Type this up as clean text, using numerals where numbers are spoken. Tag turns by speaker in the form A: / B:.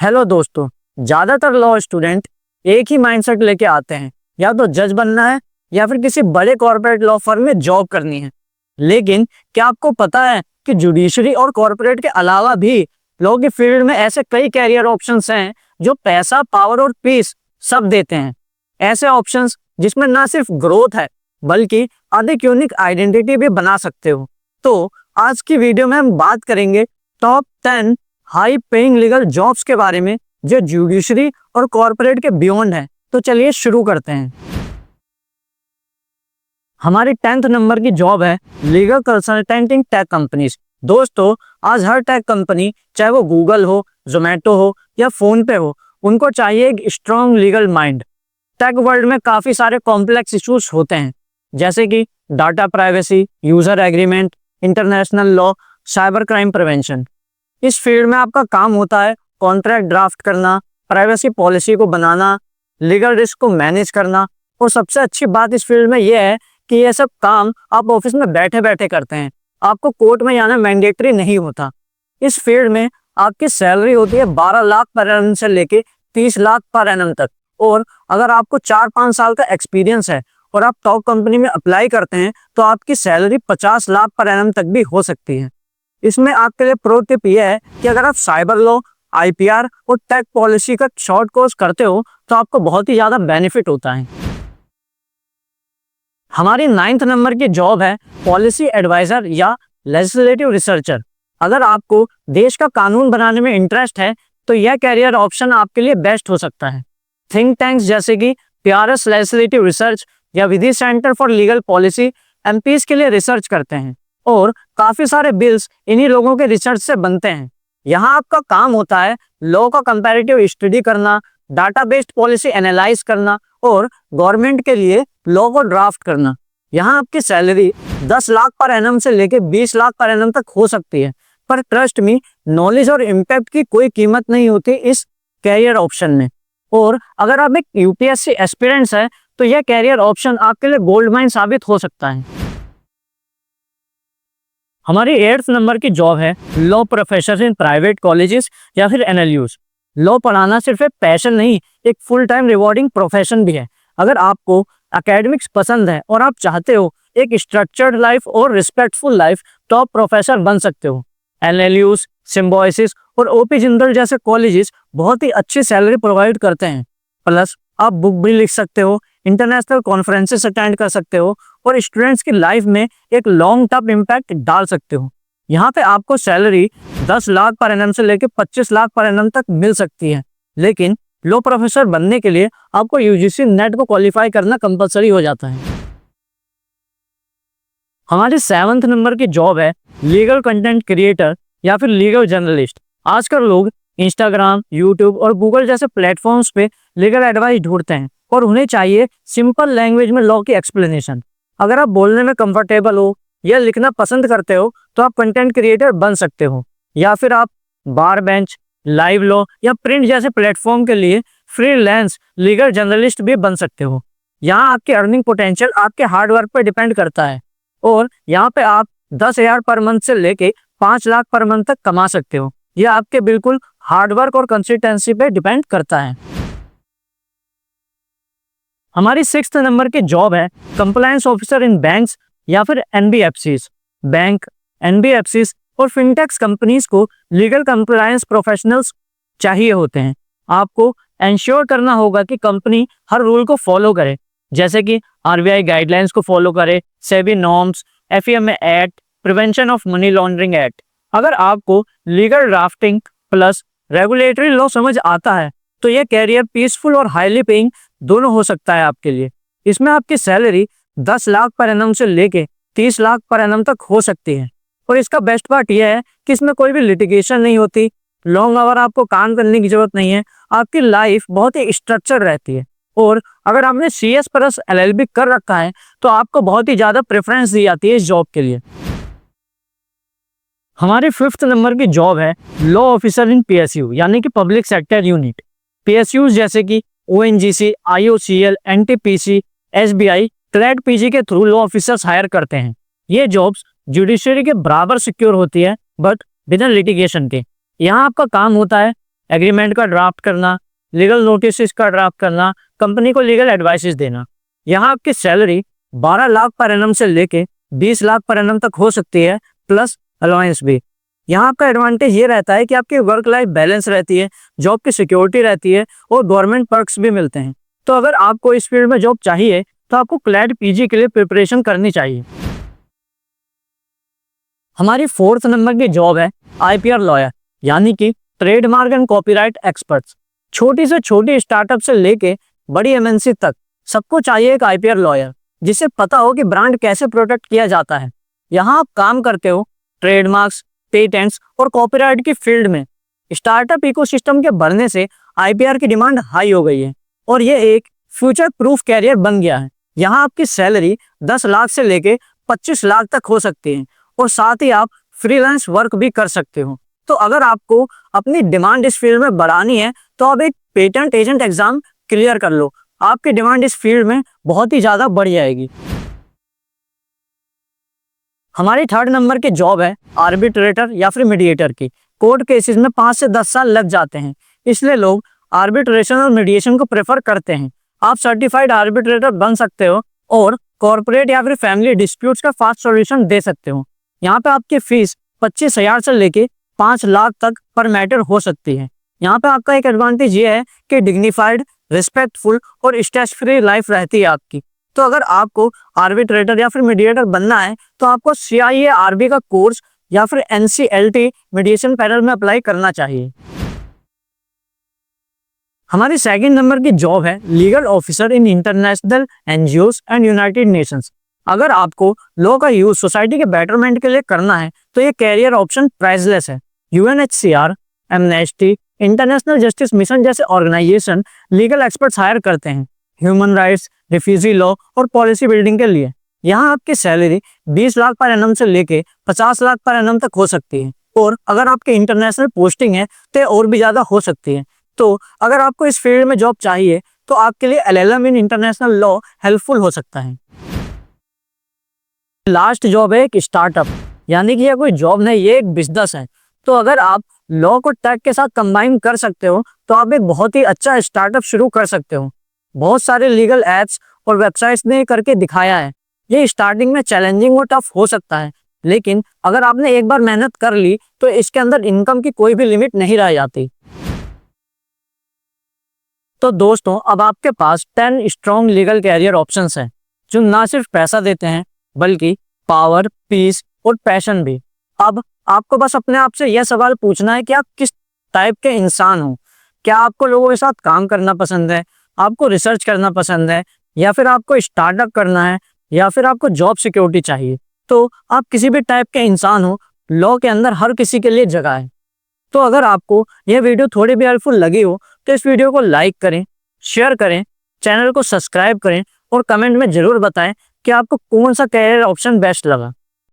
A: Hello दोस्तों, ज्यादातर law student एक ही माइंडसेट लेके आते हैं, या तो जज बनना है या फिर किसी बड़े कॉर्पोरेट लॉ फर्म में जॉब करनी है। लेकिन क्या आपको पता है कि जुडिशरी और कॉर्पोरेट के अलावा भी लॉ की फील्ड में ऐसे कई कैरियर ऑप्शंस हैं जो पैसा, पावर और पीस सब देते हैं। ऐसे ऑप्शंस जिसमें ना सिर्फ ग्रोथ है बल्कि अधिक यूनिक आइडेंटिटी भी बना सकते हो। तो आज की वीडियो में हम बात करेंगे top 10 high paying legal jobs के बारे में जो जुडिशरी और कॉर्पोरेट के बियॉन्ड है। तो चलिए शुरू करते हैं। हमारी 10th नंबर की जॉब है लीगल कंसल्टेंटिंग टेक कंपनीज। दोस्तों, आज हर टेक कंपनी, चाहे वो गूगल हो, जोमेटो हो या फोन पे हो, उनको चाहिए एक strong legal mind. Tech world में काफी सारे कॉम्प्लेक्स इश्यूज होते हैं, जैसे कि data privacy, user agreement, international law, cyber crime prevention. इस फील्ड में आपका काम होता है कॉन्ट्रैक्ट ड्राफ्ट करना, प्राइवेसी पॉलिसी को बनाना, लीगल रिस्क को मैनेज करना। और सबसे अच्छी बात इस फील्ड में यह है कि यह सब काम आप ऑफिस में बैठे बैठे करते हैं, आपको कोर्ट में जाना मैंडेटरी नहीं होता। इस फील्ड में आपकी सैलरी होती है 12 लाख पर एनम से लेके 30 लाख पर एनम तक। और अगर आपको 4-5 साल का एक्सपीरियंस है और आप टॉप कंपनी में अप्लाई करते हैं तो आपकी सैलरी 50 लाख पर एनम तक भी हो सकती है। इसमें आपके लिए प्रो टिप यह है कि अगर आप साइबर लॉ, आईपीआर और टेक पॉलिसी का शॉर्ट कोर्स करते हो तो आपको बहुत ही ज्यादा बेनिफिट होता है। हमारी 9th नंबर की जॉब है पॉलिसी एडवाइजर या लेजिस्लेटिव रिसर्चर। अगर आपको देश का कानून बनाने में इंटरेस्ट है तो यह कैरियर ऑप्शन आपके लिए बेस्ट हो सकता है। थिंक टैंक्स जैसे कि पीआरएस लेजिस्लेटिव रिसर्च या Vidhi centre for legal policy MPs के लिए रिसर्च करते हैं और काफी सारे बिल्स इन्हीं लोगों के रिसर्च से बनते हैं। यहाँ आपका काम होता है लॉ का कंपैरेटिव स्टडी करना, डाटा बेस्ड पॉलिसी एनालाइज करना और गवर्नमेंट के लिए लॉ को ड्राफ्ट करना। यहाँ आपकी सैलरी 10 लाख पर एनम से लेके 20 लाख पर एनम तक हो सकती है, पर ट्रस्ट मी, नॉलेज और इम्पैक्ट की कोई कीमत नहीं होती इस कैरियर ऑप्शन में। और अगर आप एक यूपीएससी एस्पिरेंट्स है तो यह कैरियर ऑप्शन आपके लिए गोल्ड माइन साबित हो सकता है। हमारी 8th नंबर की जॉब है law professor in private colleges या फिर एनएलयूज। लॉ पढ़ाना सिर्फ एक पैशन नहीं, एक फुल टाइम रिवॉर्डिंग प्रोफेशन भी है। अगर आपको एकेडमिक्स पसंद है और आप चाहते हो एक स्ट्रक्चर्ड लाइफ और रिस्पेक्टफुल लाइफ, तो आप प्रोफेसर बन सकते हो। एनएलयूज, सिम्बोयसिस और ओपी जिंदल जैसे कॉलेजेस बहुत ही अच्छी सैलरी प्रोवाइड करते हैं। प्लस आप बुक भी लिख सकते हो, इंटरनेशनल कॉन्फ्रेंसेस अटेंड कर सकते हो और स्टूडेंट्स की लाइफ में एक लॉन्ग टर्म इम्पैक्ट डाल सकते हो। यहाँ पे आपको सैलरी 10 लाख पर एनम से लेकर 25 लाख पर एनम तक मिल सकती है। लेकिन लॉ प्रोफेसर बनने के लिए आपको यूजीसी नेट को क्वालिफाई करना कंपलसरी हो जाता है। हमारी 7th नंबर की जॉब है लीगल कंटेंट क्रिएटर या फिर लीगल जर्नलिस्ट। आजकल लोग इंस्टाग्राम, यूट्यूब और गूगल जैसे प्लेटफॉर्म्स पे लीगल एडवाइस ढूंढते हैं और उन्हें चाहिए सिंपल लैंग्वेज में लॉ की एक्सप्लेनेशन। अगर आप बोलने में कंफर्टेबल हो या लिखना पसंद करते हो तो आप कंटेंट क्रिएटर बन सकते हो, या फिर आप बार बेंच, लाइव लॉ या प्रिंट जैसे प्लेटफॉर्म के लिए फ्रीलांस लीगल जर्नलिस्ट भी बन सकते हो। यहाँ आपकी अर्निंग पोटेंशियल आपके हार्डवर्क पर डिपेंड करता है और यहाँ पे आप 10,000 पर मंथ से लेके 5 लाख पर मंथ तक कमा सकते हो। यह आपके बिल्कुल हार्डवर्क और कंसिस्टेंसी पे डिपेंड करता है। हमारी 6th नंबर की जॉब है कंप्लायंस ऑफिसर इन बैंक्स या फिर एनबीएफसीज। बैंक, एनबीएफसीज और फिनटेक्स कंपनीज को लीगल कंप्लायंस प्रोफेशनल्स चाहिए होते हैं। आपको एंश्योर करना होगा कि कंपनी हर रूल को फॉलो करे, जैसे कि आरबीआई गाइडलाइंस को फॉलो करे, SEBI norms, FEMA act, prevention of money laundering act. अगर आपको legal drafting plus regulatory law समझ आता है तो यह कैरियर पीसफुल और हाईली पेइंग दोनों हो सकता है आपके लिए। इसमें आपकी सैलरी 10 लाख पर एनम से लेके 30 लाख पर एनम तक हो सकती है। और इसका बेस्ट पार्ट यह है कि इसमें कोई भी लिटिगेशन नहीं होती, लॉन्ग आवर आपको काम करने की जरूरत नहीं है, आपकी लाइफ बहुत ही स्ट्रक्चर रहती है। और अगर आपने CS प्लस LLB कर रखा है तो आपको बहुत ही ज्यादा प्रेफरेंस दी जाती है इस जॉब के लिए। हमारी 5th नंबर की जॉब है लॉ ऑफिसर इन PSU यानी कि पब्लिक सेक्टर यूनिट। PSU जैसे कि ONGC, IOCL, NTPC, SBI, trade PG के थ्रू लॉ ऑफिसर्स हायर करते हैं। ये जॉब्स जुडिशरी के बराबर सिक्योर होती है बट बिना लिटिगेशन के। यहाँ आपका काम होता है एग्रीमेंट का ड्राफ्ट करना, लीगल नोटिस का ड्राफ्ट करना, कंपनी को लीगल एडवाइसेस देना। यहाँ आपकी सैलरी 12 लाख पर एनम से लेके 20 लाख पर एनम तक हो सकती है, प्लस अलाउंस भी। यहाँ आपका एडवांटेज ये रहता है कि आपकी वर्क लाइफ बैलेंस रहती है, जॉब की सिक्योरिटी रहती है और गवर्नमेंट पर्क्स भी मिलते हैं। तो अगर आपको इस फील्ड में जॉब चाहिए तो आपको क्लैट पीजी के लिए प्रिपरेशन करनी चाहिए। हमारी 4th नंबर की जॉब है आईपीआर लॉयर, यानी कि ट्रेडमार्क एंड कॉपीराइट एक्सपर्ट्स। छोटी से छोटी स्टार्टअप से लेके बड़ी एमएनसी तक सबको चाहिए एक आईपीआर लॉयर, जिसे पता हो कि ब्रांड कैसे प्रोटेक्ट किया जाता है। यहाँ आप काम करते हो ट्रेडमार्क्स, पेटेंट्स और कॉपीराइट की फील्ड में। स्टार्टअप इकोसिस्टम के बढ़ने से आईपीआर की डिमांड हाई हो गई है और ये एक फ्यूचर प्रूफ कैरियर बन गया है। यहाँ आपकी सैलरी 10 लाख से लेके 25 लाख तक हो सकती है और साथ ही आप फ्रीलांस वर्क भी कर सकते हो। तो अगर आपको अपनी डिमांड इस फील्ड में बढ़ानी है तो आप एक पेटेंट एजेंट एग्जाम क्लियर कर लो, आपकी डिमांड इस फील्ड में बहुत ही ज्यादा बढ़ जाएगी। हमारी 3rd नंबर की जॉब है आर्बिट्रेटर या फिर मीडिएटर की। कोर्ट केसेस में 5 से 10 साल लग जाते हैं, इसलिए लोग आर्बिट्रेशन और मीडिएशन को प्रेफर करते हैं। आप सर्टिफाइड आर्बिट्रेटर बन सकते हो और कॉर्पोरेट या फिर फैमिली डिस्प्यूट्स का फास्ट सॉल्यूशन दे सकते हो। यहाँ पे आपकी फीस 25,000 से लेके 5 लाख तक पर मैटर हो सकती है। यहाँ पे आपका एक एडवांटेज ये है कि डिग्निफाइड, रिस्पेक्टफुल और स्ट्रेस फ्री लाइफ रहती है आपकी। तो अगर आपको आर्बिट्रेटर या फिर मीडिएटर बनना है तो आपको CIARB का कोर्स या फिर NCLT मीडिएशन पैनल में अप्लाई करना चाहिए। हमारी 2nd नंबर की जॉब है legal officer in international NGOs and United Nations. अगर आपको लॉ का यूज सोसाइटी के बेटरमेंट के लिए करना है तो ये कैरियर ऑप्शन प्राइसलेस है। UNHCR, amnesty, international justice mission जैसे ऑर्गेनाइजेशन लीगल एक्सपर्ट्स हायर करते हैं ह्यूमन राइट्स, रिफ्यूजी लॉ और पॉलिसी बिल्डिंग के लिए। यहाँ आपकी सैलरी 20 लाख पर एनम से लेके 50 लाख पर एनम तक हो सकती है और अगर आपकी इंटरनेशनल पोस्टिंग है तो और भी ज़्यादा हो सकती है। तो अगर आपको इस फील्ड में जॉब चाहिए तो आपके लिए LLM in international law helpful हो सकता है। लास्ट जॉब है एक स्टार्टअप, यानी कि यह कोई जॉब नहीं, ये एक बिजनेस है। तो अगर आप लॉ को टेक के साथ कंबाइन कर सकते हो तो आप एक बहुत ही अच्छा स्टार्टअप शुरू कर सकते हो। बहुत सारे लीगल एप्स और वेबसाइट्स ने करके दिखाया है। ये स्टार्टिंग में चैलेंजिंग और टफ हो सकता है, लेकिन अगर आपने एक बार मेहनत कर ली तो इसके अंदर इनकम की कोई भी लिमिट नहीं रह जाती। तो दोस्तों, अब आपके पास 10 स्ट्रॉन्ग लीगल कैरियर ऑप्शंस हैं जो ना सिर्फ पैसा देते हैं बल्कि पावर, पीस और पैशन भी। अब आपको बस अपने आप से यह सवाल पूछना है कि आप किस टाइप के इंसान हो। क्या आपको लोगों के साथ काम करना पसंद है, आपको रिसर्च करना पसंद है, या फिर आपको स्टार्टअप करना है, या फिर आपको जॉब सिक्योरिटी चाहिए। तो आप किसी भी टाइप के इंसान हो, लॉ के अंदर हर किसी के लिए जगह है। तो अगर आपको यह वीडियो थोड़ी भी हेल्पफुल लगी हो तो इस वीडियो को लाइक करें, शेयर करें, चैनल को सब्सक्राइब करें और कमेंट में जरूर बताएं कि आपको कौन सा कैरियर ऑप्शन बेस्ट लगा।